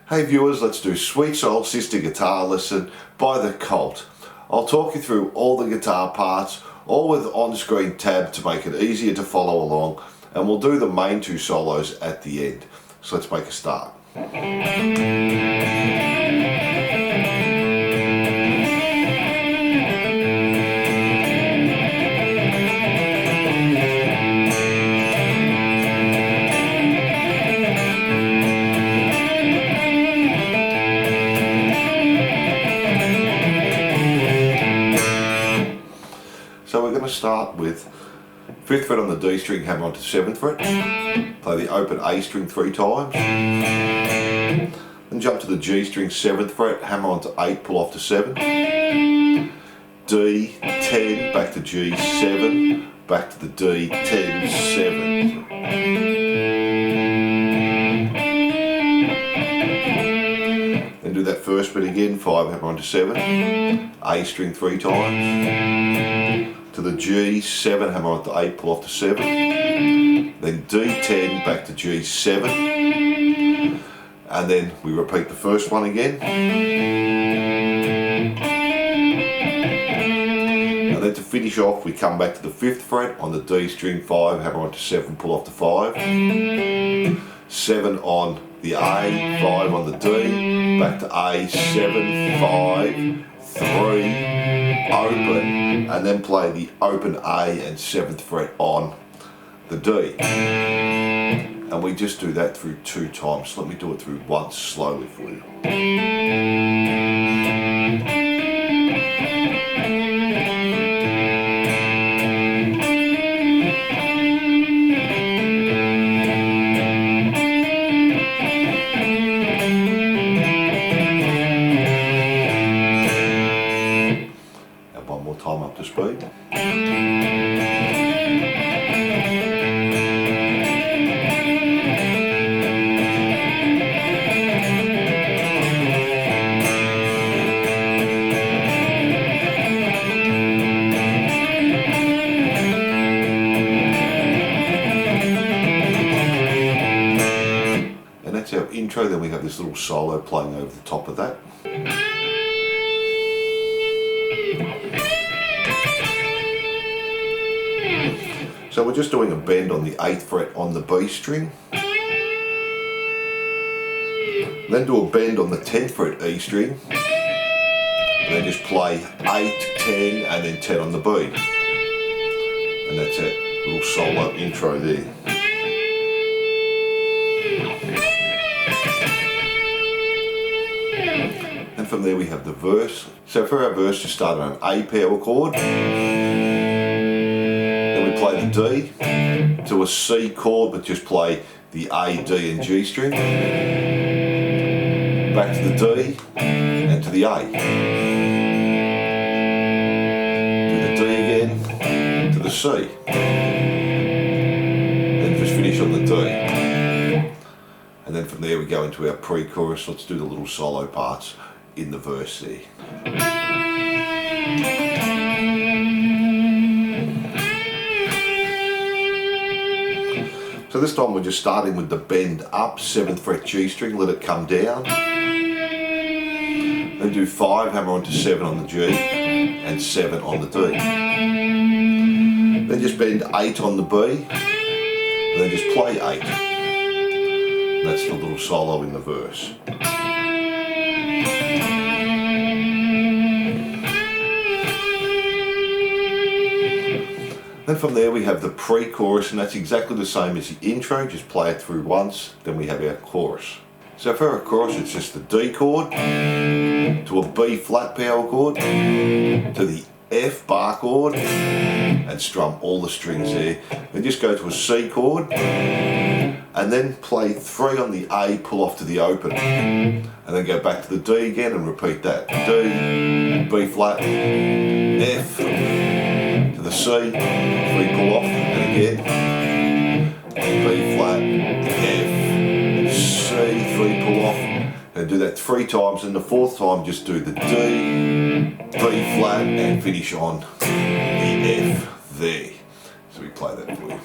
Hey viewers, let's do Sweet Soul Sister Guitar Lesson by The Cult. I'll talk you through all the guitar parts, all with on-screen tab to make it easier to follow along, and we'll do the main two solos at the end. So let's make a start. So we're going to start with 5th fret on the D string, hammer onto 7th fret, play the open A string 3 times, then jump to the G string 7th fret, hammer onto 8, pull off to 7, D, 10, back to G, 7, back to the D, 10, 7. Then do that first bit again, 5, hammer onto 7, A string 3 times, to the G, 7, hammer onto 8, pull off to 7, then D10, back to G7, and then we repeat the first one again, and then to finish off we come back to the 5th fret on the D string, 5, hammer onto 7, pull off to 5, 7 on the A, 5 on the D, back to A, 7, 5, 3, open, and then play the open A and 7th fret on the D. And we just do that through 2 times. So let me do it through once slowly for you. One more time up to speed. And that's our intro, then we have this little solo playing over the top of that. So we're just doing a bend on the 8th fret on the B string, then do a bend on the 10th fret E string, and then just play 8, 10 and then 10 on the B. And that's it, little solo intro there. And from there we have the verse. So for our verse, just start on an A power chord, play the D to a C chord, but just play the A, D and G string, back to the D and to the A, to the D again, to the C, then just finish on the D, and then from there we go into our pre-chorus. Let's do the little solo parts in the verse there. So this time we're just starting with the bend up, 7th fret G string, let it come down. Then do 5, hammer onto 7 on the G and 7 on the D. Then just bend 8 on the B and then just play 8. And that's the little solo in the verse. Then from there we have the pre-chorus, and that's exactly the same as the intro, just play it through once, then we have our chorus. So for our chorus it's just the D chord, to a B flat power chord, to the F bar chord, and strum all the strings there. Then just go to a C chord, and then play 3 on the A, pull off to the open, and then go back to the D again and repeat that. D, B flat, F, to the C, 3 pull off, and again, B flat, F, C, 3 pull off, and do that 3 times, and the 4th time just do the D, B flat, and finish on the F there. So we play that for you.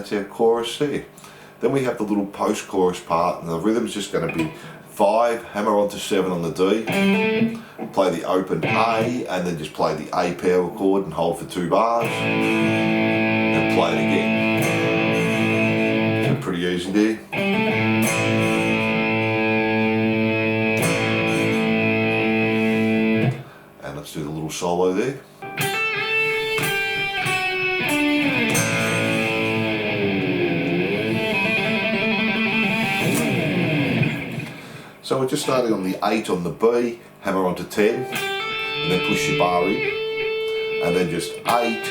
that's our chorus there. Then we have the little post-chorus part, and the rhythm's just going to be 5, hammer onto 7 on the D, play the open A, and then just play the A power chord and hold for 2 bars, and play it again. So pretty easy there. And let's do the little solo there. So we're just starting on the 8 on the B, hammer onto 10, and then push your bar in, and then just 8,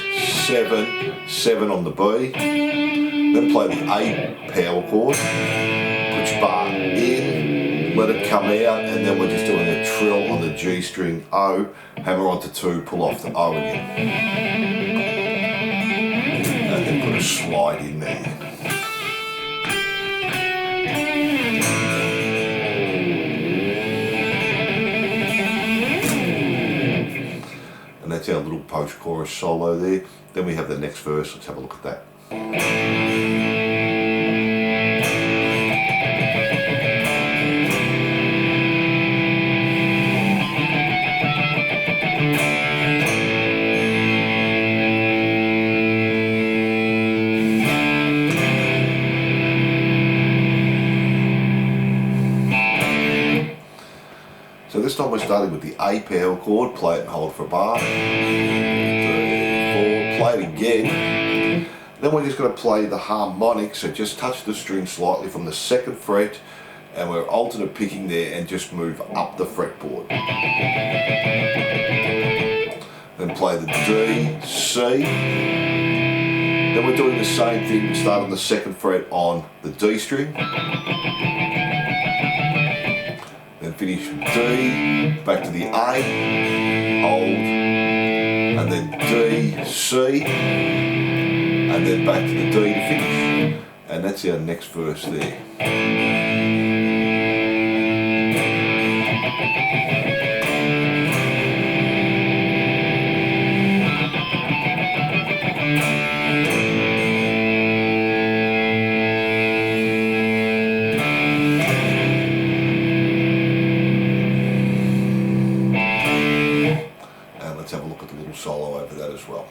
7, 7 on the B, then play the A power chord, put your bar in, let it come out, and then we're just doing a trill on the G string O, hammer onto 2, pull off the O again, and then put a slide in there. And that's our little post-chorus solo there. Then we have the next verse. Let's have a look at that. So this time we're starting with the A power chord, play it and hold for a bar. 3, 4, play it again. Then we're just going to play the harmonic, so just touch the string slightly from the 2nd fret, and we're alternate picking there and just move up the fretboard. Then play the D, C. Then we're doing the same thing, we start on the 2nd fret on the D string. Then finish D, back to the A, hold, and then D, C, and then back to the D to finish. And that's our next verse there. Let's have a look at the little solo over that as well.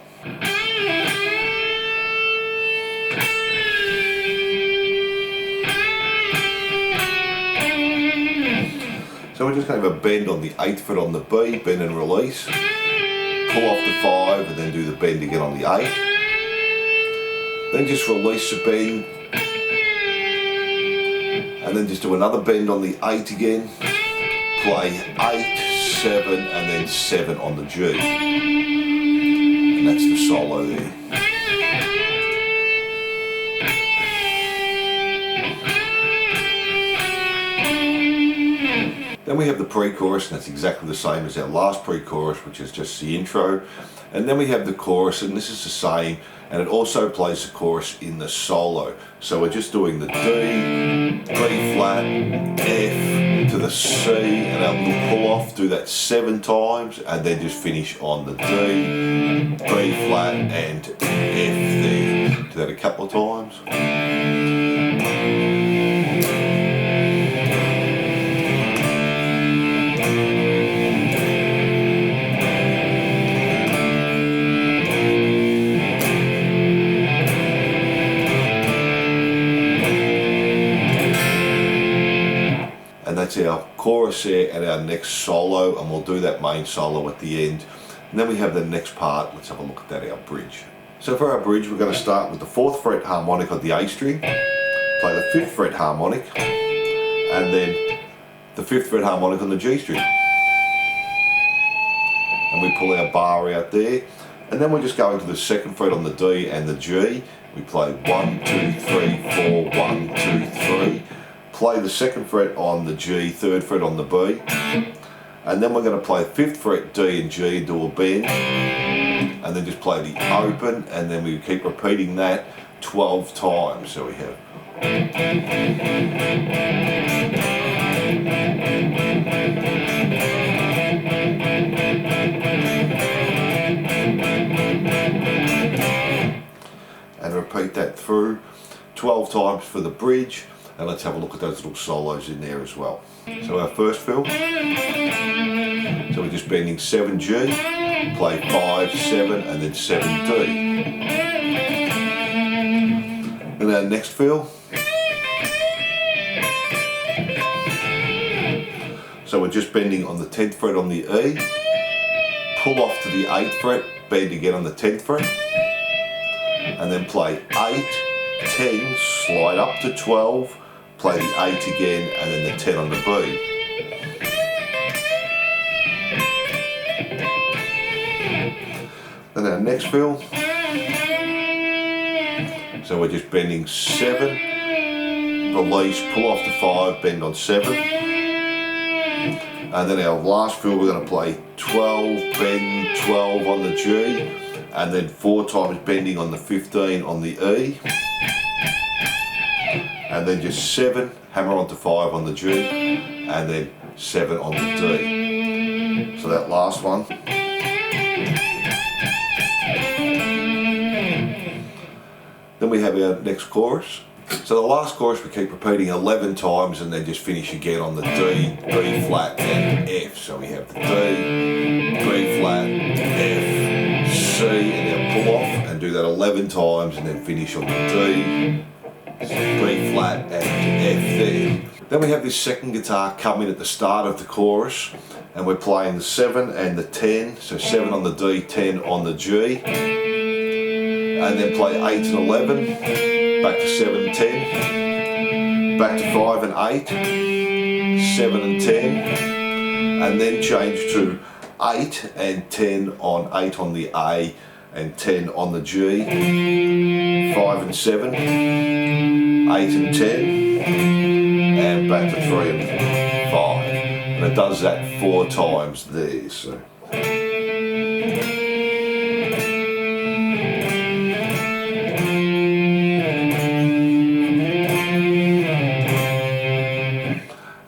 So we're just going to have a bend on the 8th fret on the B, bend and release, pull off the 5 and then do the bend again on the 8. Then just release the bend and then just do another bend on the 8 again, play 8, 7 and then 7 on the G, and that's the solo there. Then we have the pre-chorus, and that's exactly the same as our last pre-chorus, which is just the intro. And then we have the chorus, and this is the same, and it also plays the chorus in the solo. So we're just doing the D, B flat, F to the C, and our little pull off, do that 7 times, and then just finish on the D, B flat, and F there. Do that a couple of times. And that's our chorus there and our next solo, and we'll do that main solo at the end. And then we have the next part. Let's have a look at that, our bridge. So for our bridge, we're going to start with the 4th fret harmonic on the A string, play the 5th fret harmonic, and then the 5th fret harmonic on the G string. And we pull our bar out there, and then we're just going to the 2nd fret on the D and the G. We play 1, 2, 3, 4, 1, 2, 3. Play the 2nd fret on the G, 3rd fret on the B, and then we're going to play 5th fret D and G, do a bend, and then just play the open, and then we keep repeating that 12 times. So we have and repeat that through 12 times for the bridge, and let's have a look at those little solos in there as well. So our first fill, so we're just bending 7G, play 5, 7 and then 7D. And our next fill, so we're just bending on the 10th fret on the E, pull off to the 8th fret, bend again on the 10th fret, and then play 8, 10, slide up to 12, play the 8 again, and then the 10 on the B. Then our next fill, so we're just bending 7, release, pull off to 5, bend on 7. And then our last fill, we're going to play 12, bend 12 on the G, and then 4 times bending on the 15 on the E. And then just 7, hammer onto 5 on the G, and then 7 on the D. So that last one. Then we have our next chorus. So the last chorus we keep repeating 11 times and then just finish again on the D, B flat and F. So we have the D, B flat, F, C, and then pull off and do that 11 times and then finish on the D, B flat and F there. Then we have this second guitar come in at the start of the chorus and we're playing the 7 and the 10, so 7 on the D, 10 on the G, and then play 8 and 11, back to 7 and 10, back to 5 and 8, 7 and 10, and then change to 8 and 10 on 8 on the A and 10 on the G, 5 and 7, 8 and 10, and back to 3 and 5. And it does that 4 times there. So.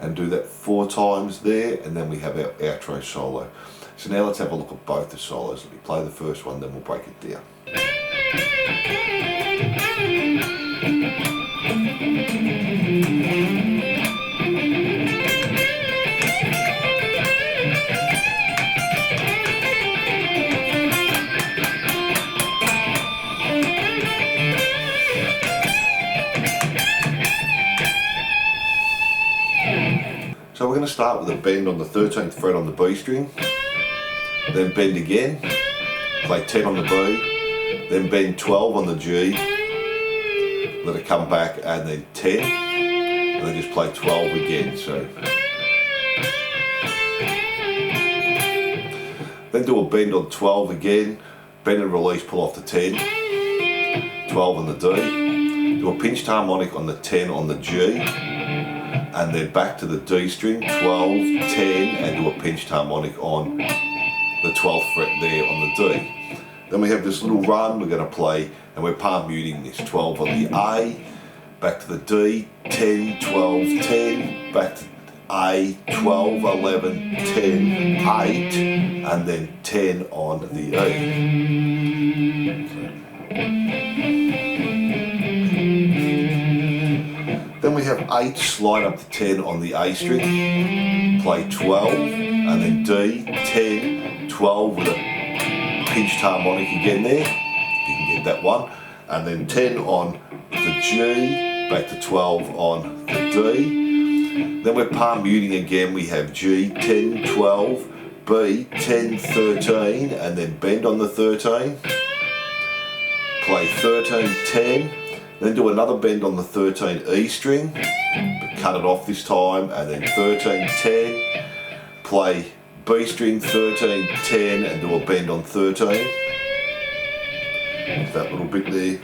And do that 4 times there, and then we have our outro solo. So now let's have a look at both the solos. Let me play the first one, then we'll break it down. So we're going to start with a bend on the 13th fret on the B string, then bend again, play 10 on the B, then bend 12 on the G, let it come back and then 10, and then just play 12 again. So then do a bend on 12 again, bend and release, pull off the 10, 12 on the D, do a pinched harmonic on the 10 on the G, and then back to the D string, 12, 10, and do a pinched harmonic on the 12th fret there on the D. Then we have this little run we're going to play, and we're palm muting this, 12 on the A, back to the D, 10, 12, 10, back to A, 12, 11, 10, 8, and then 10 on the E. Then we have 8, slide up to 10 on the A string, play 12, and then D, 10, 12 with a pinched harmonic again there, if you can get that one, and then 10 on the G, back to 12 on the D. Then we're palm muting again, we have G, 10, 12, B, 10, 13, and then bend on the 13, play 13, 10, then do another bend on the 13 E string, but cut it off this time, and then 13, 10, play B string, 13, 10, and do a bend on 13. That little bit there.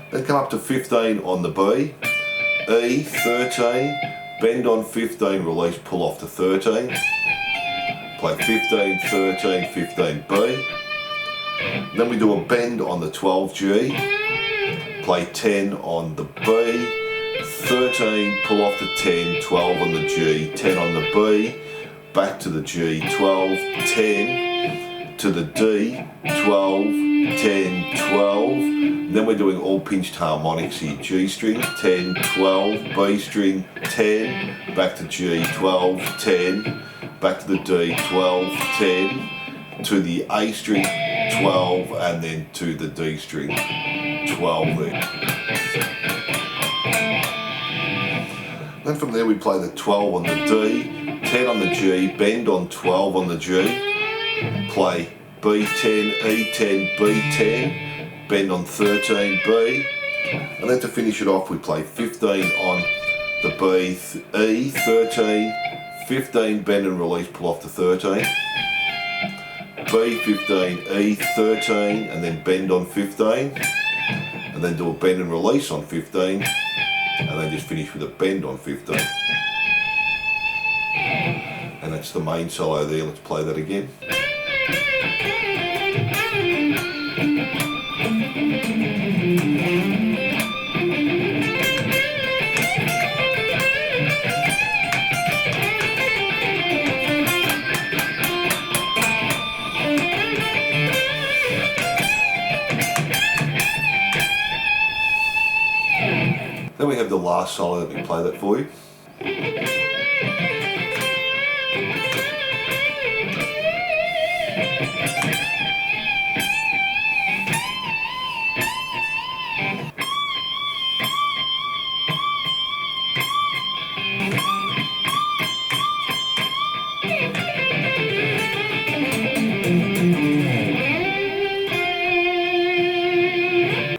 Then come up to 15 on the B, E, 13, bend on 15, release, pull off to 13. Play 15, 13, 15B. Then we do a bend on the 12G, play 10 on the B, 13, pull off the 10, 12 on the G, 10 on the B, back to the G, 12, 10, to the D, 12, 10, 12. Then we're doing all pinched harmonics here. G string, 10, 12, B string, 10, back to G, 12, 10, back to the D, 12, 10, to the A string, 12, and then to the D string, 12 there. Then from there we play the 12 on the D, 10 on the G, bend on 12 on the G, play B10, E10, B10, bend on 13, B, and then to finish it off we play 15 on the B, E, 13, 15, bend and release, pull off to 13, B, 15, E, 13, and then bend on 15, and then do a bend and release on 15, and then just finish with a bend on 15. And that's the main solo there. Let's play that again. Then we have the last solo. Let me play that for you.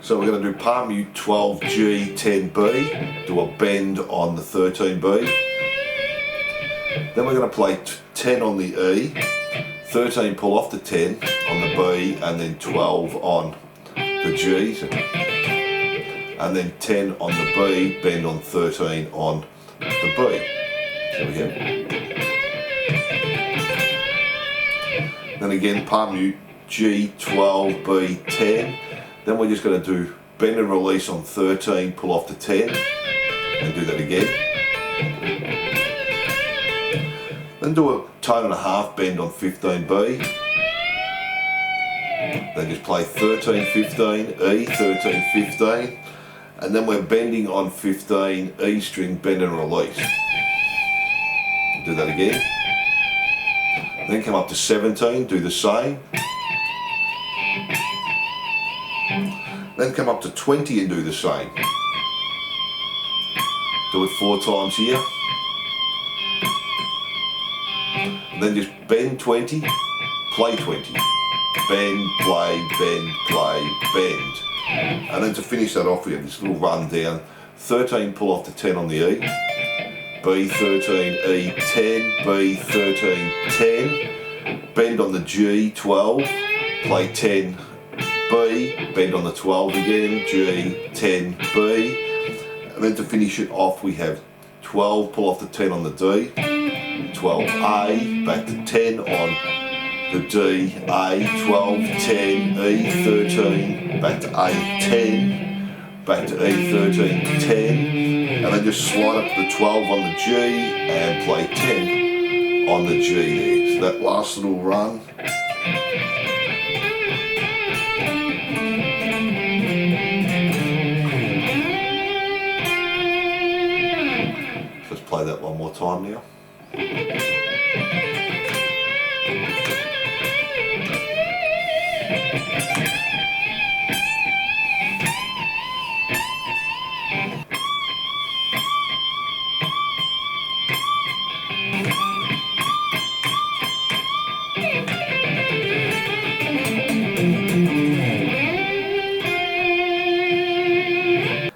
So we're going to do palm mute 12G 10B, do a bend on the 13B. Then we're going to play 10 on the E, 13 pull off the 10 on the B, and then 12 on the G's, and then 10 on the B, bend on 13 on the B. So we have. Then again palm mute G 12 B 10. Then we're just going to do bend and release on 13, pull off to 10, and do that again. Then do a tone and a half bend on 15B. Then just play 13, 15, E, 13, 15, and then we're bending on 15, E string, bend and release. Do that again. Then come up to 17, do the same. Then come up to 20 and do the same. Do it 4 times here. And then just bend 20, play 20. Bend, play, bend, play, bend. And then to finish that off we have this little run down. 13 pull off to 10 on the E. B 13, E 10, B 13, 10. Bend on the G 12, play 10. B, bend on the 12 again, G, 10, B, and then to finish it off we have 12, pull off the 10 on the D, 12, A, back to 10 on the D, A, 12, 10, E, 13, back to A, 10, back to E, 13, 10, and then just slide up to the 12 on the G and play 10 on the G there. So that last little run. Let's play that one more time now.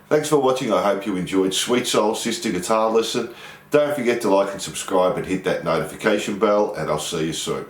Thanks for watching. I hope you enjoyed Sweet Soul Sister Guitar Lesson. Don't forget to like and subscribe and hit that notification bell, and I'll see you soon.